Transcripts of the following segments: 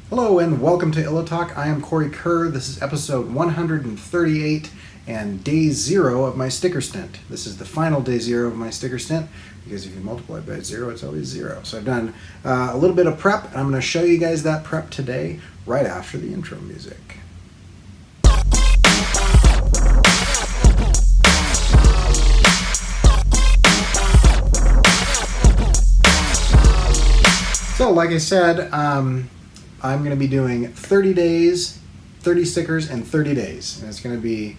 Hello and welcome to Illo Talk. I am Cory Kerr. This is episode 138 and day 0 of my sticker stint. This is the final day 0 of my sticker stint because if you multiply by 0, it's always 0. So I've done a little bit of prep and I'm going to show you guys that prep today right after the intro music. So like I said, I'm going to be doing 30 days, 30 stickers in 30 days. And it's going to be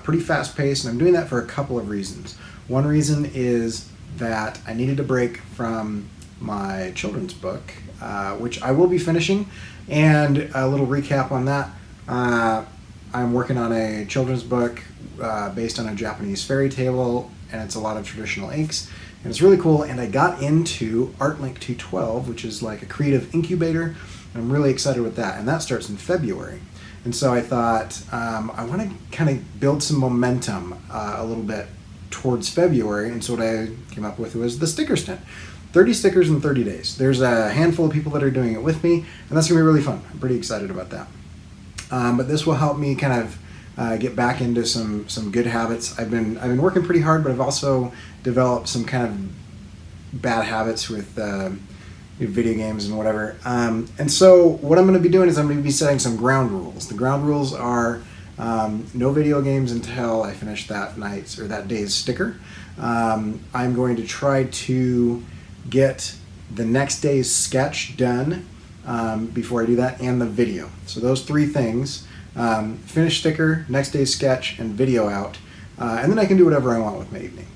pretty fast paced, and I'm doing that for a couple of reasons. One reason is that I needed a break from my children's book, which I will be finishing, and a little recap on that. I'm working on a children's book based on a Japanese fairy tale, and it's a lot of traditional inks. And it's really cool, and I got into ArtLink 212, which is like a creative incubator. I'm really excited with that, and that starts in February. And so I thought I want to kind of build some momentum a little bit towards February, and so what I came up with was the sticker stint. 30 stickers in 30 days. There's a handful of people that are doing it with me, and that's going to be really fun. I'm pretty excited about that. But this will help me kind of get back into some good habits. I've been working pretty hard, but I've also developed some kind of bad habits with video games and whatever. And so what I'm going to be doing is I'm going to be setting some ground rules. The ground rules are no video games until I finish that night's or that day's sticker. I'm going to try to get the next day's sketch done before I do that, and the video. So those three things: finish sticker, next day's sketch, and video out, and then I can do whatever I want with my evening.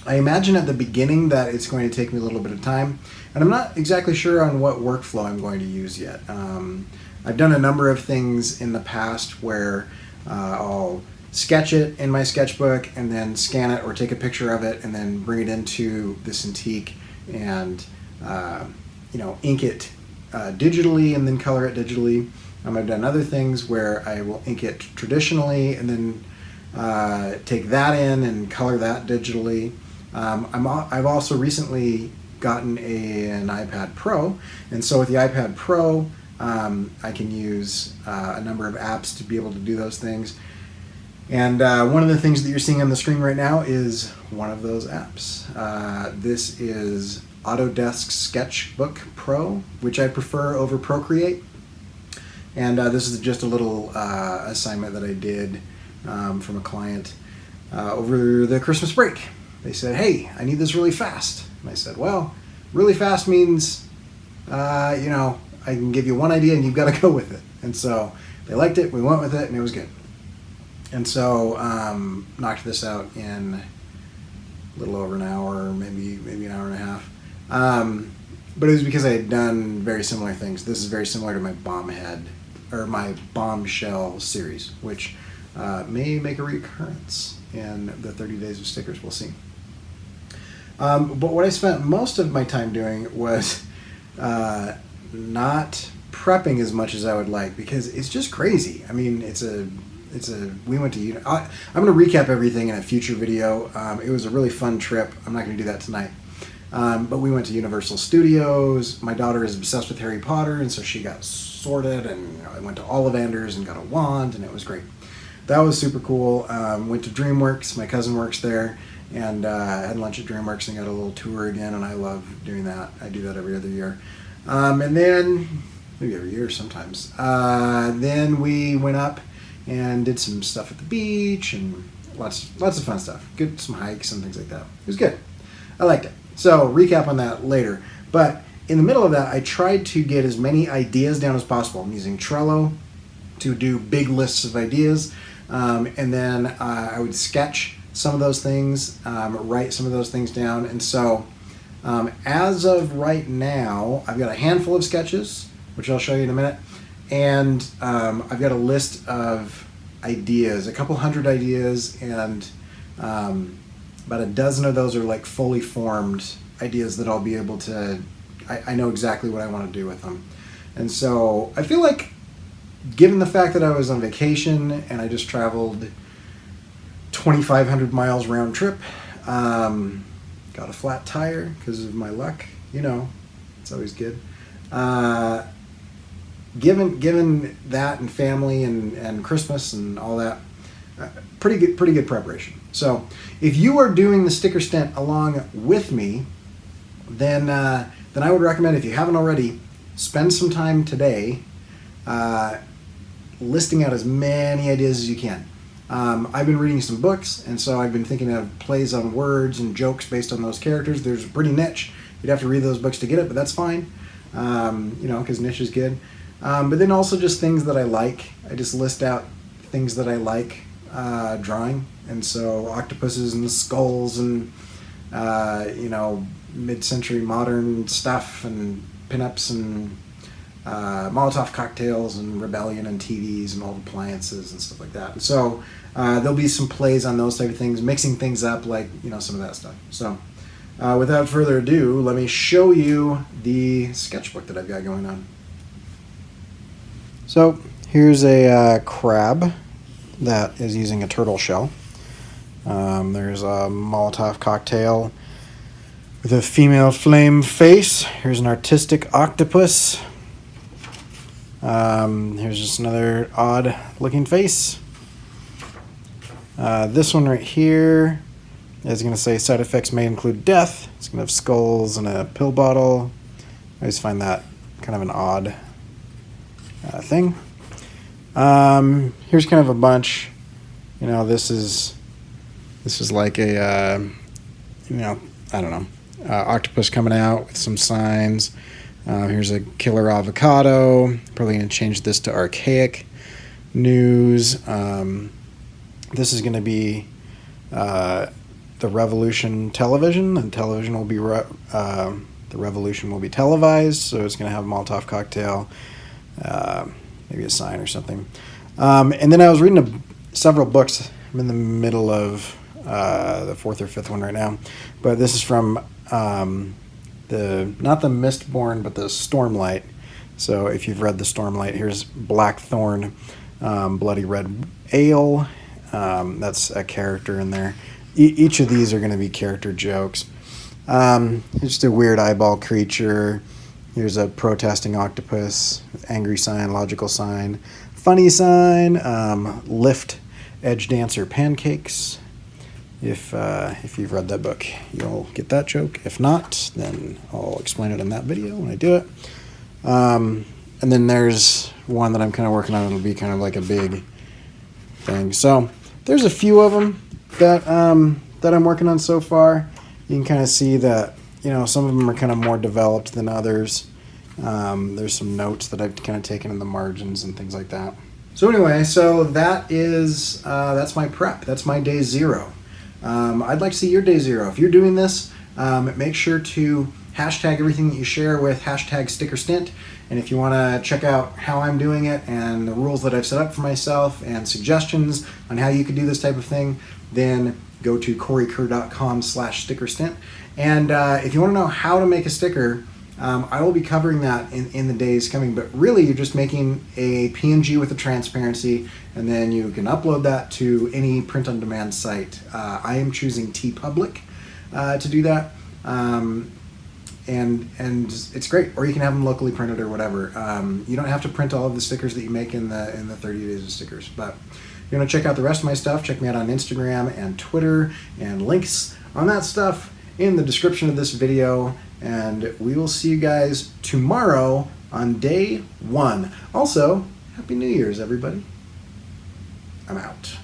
I imagine at the beginning that it's going to take me a little bit of time, and I'm not exactly sure on what workflow I'm going to use yet. I've done a number of things in the past where I'll sketch it in my sketchbook and then scan it or take a picture of it and then bring it into the Cintiq and ink it digitally and then color it digitally. I've done other things where I will ink it traditionally and then take that in and color that digitally. I've also recently gotten an iPad Pro, and so with the iPad Pro I can use a number of apps to be able to do those things. And one of the things that you're seeing on the screen right now is one of those apps. This is Autodesk Sketchbook Pro, which I prefer over Procreate. And this is just a little assignment that I did from a client over the Christmas break. They said, "Hey, I need this really fast." And I said, "Well, really fast means, I can give you one idea and you've got to go with it." And so they liked it, we went with it, and it was good. And so knocked this out in a little over an hour, maybe an hour and a half. But it was because I had done very similar things. This is very similar to my my bombshell series, which may make a recurrence in the 30 days of stickers. We'll see. But what I spent most of my time doing was not prepping as much as I would like, because it's just crazy. I mean, we went to, I'm going to recap everything in a future video. It was a really fun trip. I'm not going to do that tonight. But we went to Universal Studios. My daughter is obsessed with Harry Potter, and so she got sorted, and I went to Ollivander's and got a wand, and it was great. That was super cool. Went to DreamWorks. My cousin works there, and had lunch at DreamWorks and got a little tour again, and I love doing that. I do that every other year. And then, maybe every year sometimes. Then we went up and did some stuff at the beach, and lots of fun stuff. Some hikes and things like that. It was good. I liked it. So, recap on that later. But in the middle of that, I tried to get as many ideas down as possible. I'm using Trello to do big lists of ideas. And then I would sketch some of those things, write some of those things down. And so as of right now, I've got a handful of sketches, which I'll show you in a minute. And I've got a list of ideas, a couple hundred ideas, and about a dozen of those are like fully formed ideas that I'll be able to, I know exactly what I want to do with them. And so I feel like, given the fact that I was on vacation and I just traveled 2,500 miles round trip, got a flat tire because of my luck, it's always good. given that and family and Christmas and all that, pretty good preparation. So if you are doing the sticker stint along with me, then I would recommend, if you haven't already, spend some time today listing out as many ideas as you can. I've been reading some books, and so I've been thinking of plays on words and jokes based on those characters. There's a pretty niche. You'd have to read those books to get it, but that's fine, because niche is good. But then also just things that I like. I just list out things that I like drawing, and so octopuses and skulls and mid-century modern stuff and pinups and Molotov cocktails and rebellion and TVs and old appliances and stuff like that. And so there'll be some plays on those type of things, mixing things up, like some of that stuff. So without further ado, let me show you the sketchbook that I've got going on. So here's a crab that is using a turtle shell. There's a Molotov cocktail with a female flame face. Here's an artistic octopus. Here's just another odd looking face. This one right here is going to say side effects may include death. It's going to have skulls and a pill bottle. I always find that kind of an odd thing. Here's kind of a bunch. This is like a I don't know, octopus coming out with some signs. Here's a killer avocado. Probably going to change this to archaic news. This is going to be the revolution television, and television will be the revolution will be televised. So it's going to have a Molotov cocktail, maybe a sign or something. And then I was reading several books. I'm in the middle of the fourth or fifth one right now, but this is from not the Mistborn, but the Stormlight. So if you've read the Stormlight, here's Blackthorn, Bloody Red Ale. That's a character in there. Each of these are going to be character jokes. Just a weird eyeball creature. Here's a protesting octopus with angry sign, logical sign, funny sign, lift, edge dancer pancakes. If you've read that book, you'll get that joke. If not, then I'll explain it in that video when I do it. And then there's one that I'm kind of working on. It'll be kind of like a big thing. So there's a few of them that I'm working on so far. You can kind of see that, some of them are kind of more developed than others. There's some notes that I've kind of taken in the margins and things like that. So anyway, that's my prep. That's my day 0. I'd like to see your day 0. If you're doing this, make sure to hashtag everything that you share with hashtag sticker stint. And if you want to check out how I'm doing it and the rules that I've set up for myself and suggestions on how you could do this type of thing, then go to corykerr.com/sticker stint. And if you want to know how to make a sticker, I will be covering that in the days coming. But really, you're just making a PNG with a transparency, and then you can upload that to any print-on-demand site. I am choosing TeePublic to do that, and it's great. Or you can have them locally printed or whatever. You don't have to print all of the stickers that you make in the 30 days of stickers. But if you want to check out the rest of my stuff, check me out on Instagram and Twitter, and links on that stuff in the description of this video. And we will see you guys tomorrow on day 1. Also, Happy New Year's, everybody. I'm out.